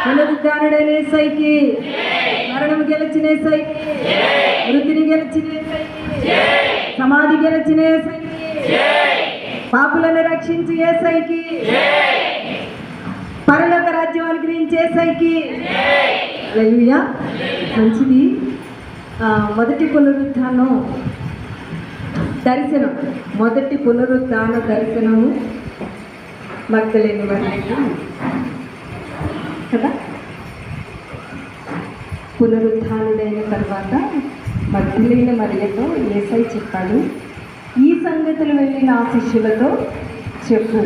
పునరుద్ధానుడైన యేసయ్యకి, మరణము గెలిచిన యేసయ్యకి, మృతిని గెలిచిన యేసయ్యకి, సమాధి గెలిచిన యేసయ్యకి, పాపులను రక్షించి యేసయ్యకి, పరలోక రాజ్యం అనుగ్రహించే యేసయ్యకి. హల్లెలూయా. మంచిది. మొదటి పునరుద్ధానం దర్శనం, మొదటి పునరుద్ధాన దర్శనము మగ్దలేని వారికి కదా. పునరుద్ధానుడైన తర్వాత మగ్దలేని మరియతో యేసయ్య చెప్పాడు, ఈ సంగతులు వెళ్ళి నా శిష్యులతో చెప్పు.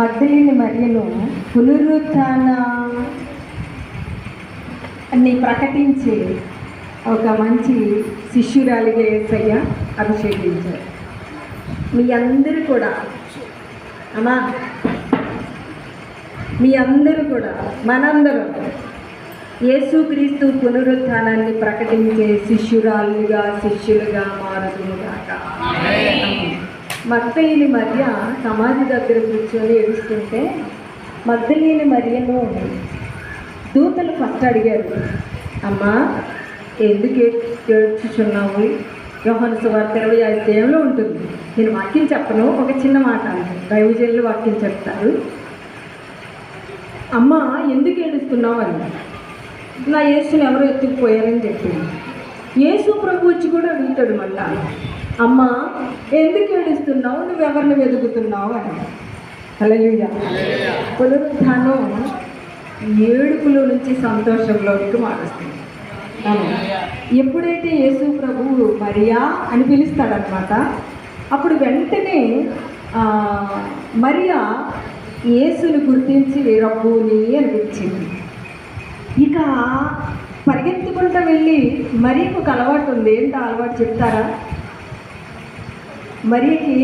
మగ్దలేని మరియను పునరుద్ధానాన్ని ప్రకటించే ఒక మంచి శిష్యురాలిగా యేసయ్య అభిషేకించారు. మీ అందరూ కూడా అమ్మా, మీ అందరూ కూడా, మనందరం యేసుక్రీస్తు పునరుత్థానాన్ని ప్రకటించే శిష్యురాలుగా, శిష్యులుగా మారుదుముగాక. మగ్దలేని మరియ సమాధి దగ్గర కూర్చొని ఏడుస్తుంటే మగ్దలేని మరియను దూతలు ఫస్ట్ అడిగారు, అమ్మా ఎందుకు ఏడ్చుచున్నావు? యోహాను సువార్త 25 ఉంటుంది. నేను వాక్యం చెప్పను, ఒక చిన్న మాట అంటాను, దైవజనులు వాక్యం చెప్తారు. అమ్మ ఎందుకు ఏడుస్తున్నావు అని. నా యేసుని ఎవరో ఎత్తుకుపోయారని చెప్పింది. యేసు ప్రభు వచ్చి కూడా అడుగుతాడు మళ్ళా, అమ్మ ఎందుకు ఏడుస్తున్నావు, నువ్వెవరిని వెతుకుతున్నావు అని. హల్లెలూయా. పునరుత్థానం ఏడుపులో నుంచి సంతోషంలోకి మారుస్తుంది. ఎప్పుడైతే యేసు ప్రభు మరియా అని పిలుస్తాడనమాట, అప్పుడు వెంటనే మరియా యేసుని గుర్తించి రబ్బూని అని పిలిచింది. ఇక పరిగెత్తుకుంటూ వెళ్ళి మరియకు ఒక అలవాటు ఉంది. ఏంటో అలవాటు చెప్తారా? మరియకి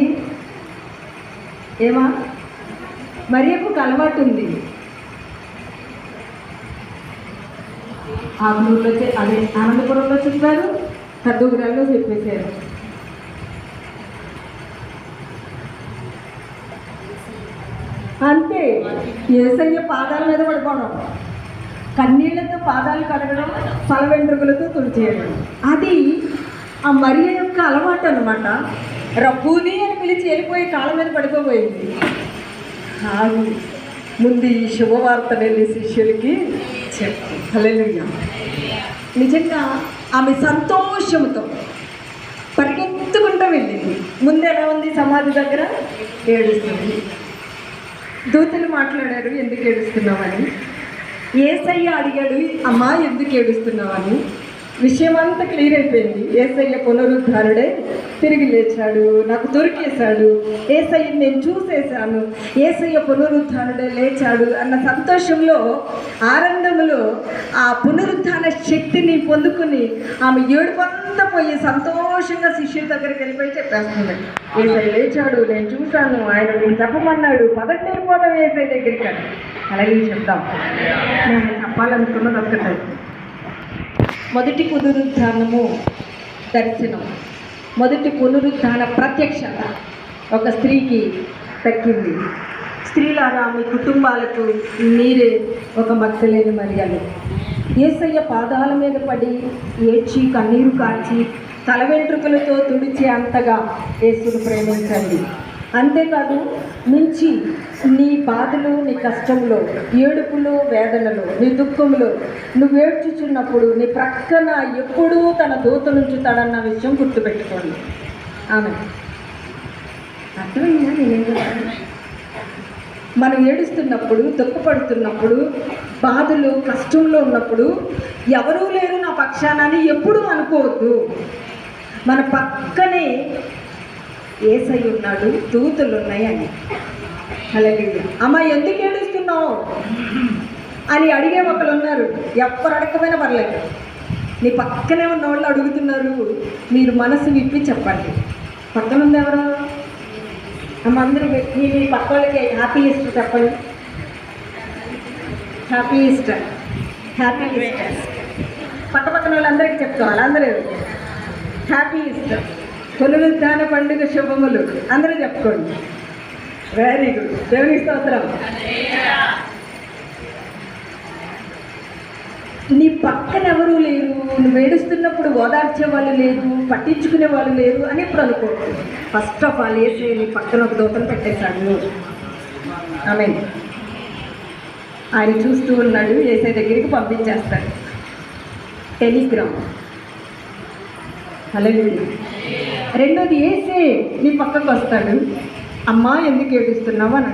మరియకు ఒక అలవాటు ఉంది. ఆకులూరులో అదే ఆనందపురంలో చెప్పారు, కర్దూగురాల్లో చెప్పేశారు. అంతే, యేసయ్య పాదాల మీద పడిపోవడం, కన్నీళ్లతో పాదాలు కడగడం, తల వెంట్రుకలతో తుడిచేయడం, అది ఆ మరియ యొక్క అలవాటు అనమాట. రబ్బూని అని పిలిచి వెళ్ళిపోయి కాళ్ళ మీద పడిపోయింది. ముందు ఈ శుభవార్త వెళ్ళి శిష్యులకి చెప్పు. హల్లెలూయా. నిజంగా ఆమె సంతోషంతో పరిగెత్తుకుంటూ వెళ్ళింది. ముందు ఎలా ఉంది? సమాధి దగ్గర ఏడుస్తుంది. దూతలు మాట్లాడారు, ఎందుకు ఏడుస్తున్నామని. యేసయ్య అడిగాడు, అమ్మా ఎందుకు ఏడుస్తున్నామని. విషయం అంతా క్లియర్ అయిపోయింది. యేసయ్య పునరుద్ధారుడే, తిరిగి లేచాడు, నాకు దొరికేశాడు, యేసయ్యని నేను చూసేశాను, యేసయ్య పునరుద్ధారుడే లేచాడు అన్న సంతోషంలో, ఆనందంలో ఆ పునరుద్ధాన శక్తిని పొందుకుని ఆమె ఏడుపంతా పోయి సంతోషంగా శిష్యుల దగ్గరికి వెళ్ళిపోయి చెప్పేస్తుంది, యేసయ్య లేచాడు, నేను చూశాను, ఆయన నేను చెప్పమన్నాడు, పదండి వెళ్ళిపోదాం యేసయ్య దగ్గరికి అని. అలాగే చెప్తాం. నేను చెప్పాలనుకున్నది ఒక్కటే, మొదటి పునరుద్ధానము దర్శనం, మొదటి పునరుద్ధాన ప్రత్యక్షత ఒక స్త్రీకి దక్కింది. స్త్రీలారా మీ కుటుంబాలకు మీరే ఒక మగ్దలేని మరియలు. యేసయ్య పాదాల మీద పడి ఏడ్చి కన్నీరు కార్చి తల వెంట్రుకలతో తుడిచే అంతగా యేసును ప్రేమించండి. అంతేకాదు, మించి నీ బాధలు, నీ కష్టంలో, ఏడుపులో, వేదనలో, నీ దుఃఖంలో నువ్వు ఏడ్చుచున్నప్పుడు నీ ప్రక్కన ఎప్పుడూ తన దూత నుంచుతాడన్న విషయం గుర్తుపెట్టుకోండి. ఆమె అర్థమైందా? మనం ఏడుస్తున్నప్పుడు, దుఃఖపడుతున్నప్పుడు, బాధలు, కష్టంలో ఉన్నప్పుడు ఎవరూ లేరు నా పక్షానని ఎప్పుడూ అనుకోవద్దు. మన పక్కనే యేసయ్య ఉన్నాడు, దూతలు ఉన్నాయి అని. హల్లెలూయా. అమ్మ ఎందుకు ఏడుస్తున్నావు అని అడిగే ఒకళ్ళు ఉన్నారు. ఎవరు అడగకపోయినా పర్లేదు, నీ పక్కనే ఉన్న వాళ్ళు అడుగుతున్నారు, మీరు మనసు విప్పి చెప్పండి. పక్కన ఉంది ఎవరు? అమ్మ అందరూ మీ పక్క వాళ్ళకి హ్యాపీ ఈస్టర్ చెప్పండి. Happy Easter, happy Easter. పక్కన వాళ్ళందరికీ చెప్తాం, అందరూ హ్యాపీ ఈస్టర్, పునరుద్ధాన పండుగ శుభములు అందరూ చెప్పుకోండి. వెరీ గుడ్, దేవునికి స్తోత్రం. నీ పక్కన ఎవరూ లేరు, నువ్వు ఏడుస్తున్నప్పుడు ఓదార్చే వాళ్ళు లేరు, పట్టించుకునే వాళ్ళు లేరు అని ఇప్పుడు అనుకో. ఫస్ట్ ఆఫ్ ఆల్ ఏసే నీ పక్కన ఒక దూతను పెట్టేశాడు. ఆమె ఆయన చూస్తూ ఉన్నాడు, ఏసే దగ్గరికి పంపించేస్తాడు. టెలిగ్రామ్. హల్లెలూయా. రెండోది ఏసే నీ పక్కకు వస్తాడు. అమ్మా ఎందుకు ఏడుస్తున్నావు అని